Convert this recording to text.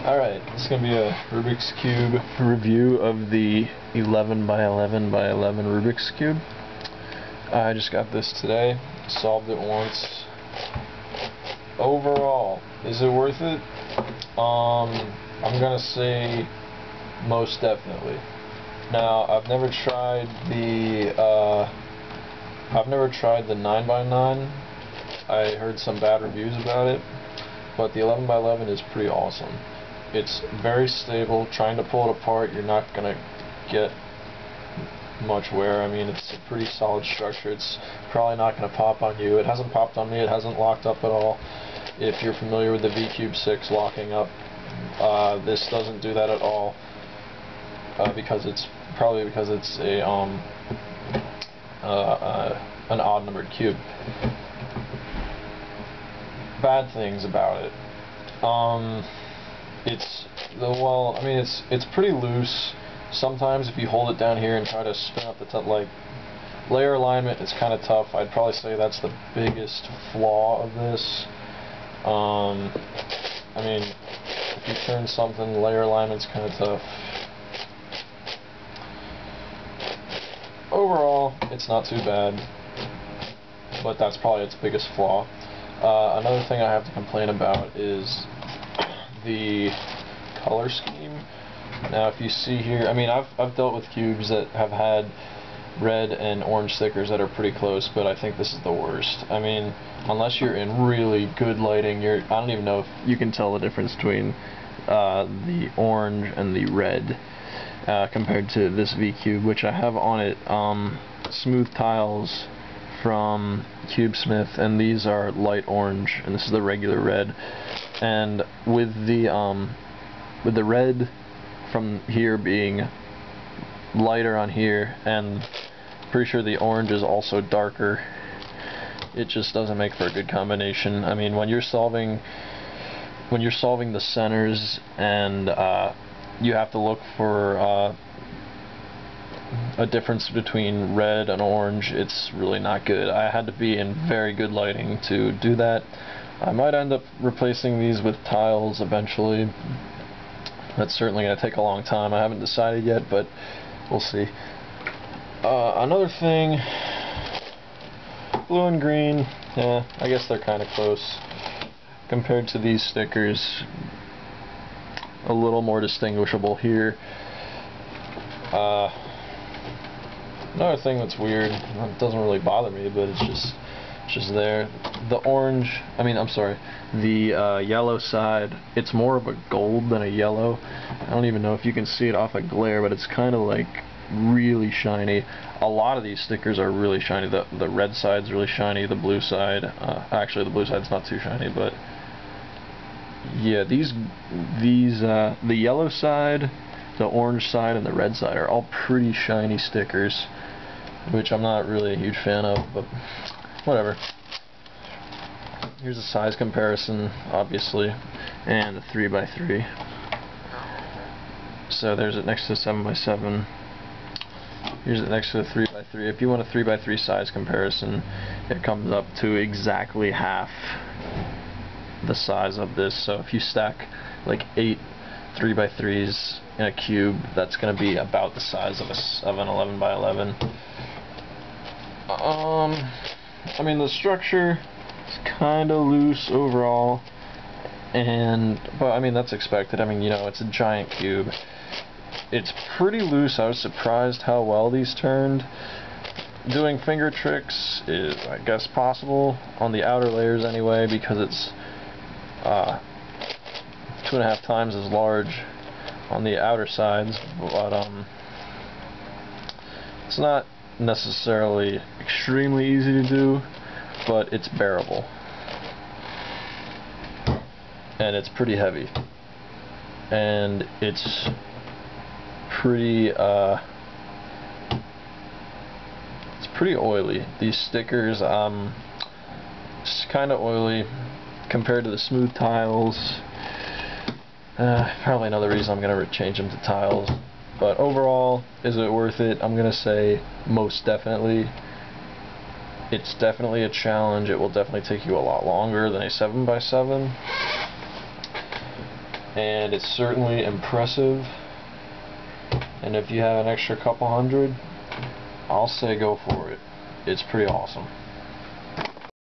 Alright, this is going to be a Rubik's Cube review of the 11x11x11 Rubik's Cube. I just got this today, solved it once. Overall, is it worth it? I'm going to say most definitely. Now, I've never tried the 9x9. I heard some bad reviews about it, but the 11x11 is pretty awesome. It's very stable. Trying to pull it apart, you're not going to get much wear. I mean, it's a pretty solid structure. It's probably not going to pop on you. It hasn't popped on me. It hasn't locked up at all. If you're familiar with the V-Cube 6 locking up, this doesn't do that at all. Because it's a an odd numbered cube. Bad things about it. It's pretty loose. Sometimes if you hold it down here and try to spin up the top, like layer alignment, is kind of tough. I'd probably say that's the biggest flaw of this. I mean, if you turn something, layer alignment's kind of tough. Overall, it's not too bad, but that's probably its biggest flaw. Another thing I have to complain about is the color scheme. Now, if you see here, I mean, I've dealt with cubes that have had red and orange stickers that are pretty close, but I think this is the worst. I mean, unless you're in really good lighting, I don't even know if you can tell the difference between the orange and the red compared to this V-Cube, which I have on it smooth tiles from CubeSmith, and these are light orange, and this is the regular red. And with the red from here being lighter on here, and pretty sure the orange is also darker, it just doesn't make for a good combination. I mean, when you're solving the centers and you have to look for a difference between red and orange, it's really not good. I had to be in very good lighting to do that. I might end up replacing these with tiles eventually. That's certainly going to take a long time. I haven't decided yet, but we'll see. Another thing, blue and green, yeah, I guess they're kind of close. Compared to these stickers, a little more distinguishable here. Another thing that's weird, it doesn't really bother me, but it's just there. The orange, the yellow side, it's more of a gold than a yellow. I don't even know if you can see it off a glare, but it's kind of like really shiny. A lot of these stickers are really shiny. The red side's really shiny, the blue side, actually the blue side's not too shiny, but yeah, the yellow side, the orange side, and the red side are all pretty shiny stickers, which I'm not really a huge fan of, but whatever. Here's a size comparison, obviously, and the 3x3. So there's it next to the 7x7. Here's it next to the 3x3. If you want a 3x3 size comparison, it comes up to exactly half the size of this. So if you stack like 8 3x3s in a cube, that's going to be about the size of an 11x11. I mean, the structure is kind of loose overall, but I mean, that's expected. I mean, you know, it's a giant cube. It's pretty loose. I was surprised how well these turned. Doing finger tricks is, I guess, possible on the outer layers anyway, because it's 2.5 times as large on the outer sides, but it's not necessarily extremely easy to do, but it's bearable, and it's pretty heavy, and it's pretty oily. These stickers, it's kind of oily compared to the smooth tiles. Probably another reason I'm going to change them to tiles. But overall, is it worth it? I'm going to say most definitely. It's definitely a challenge. It will definitely take you a lot longer than a 7x7. and it's certainly impressive. And if you have an extra couple hundred, I'll say go for it. It's pretty awesome.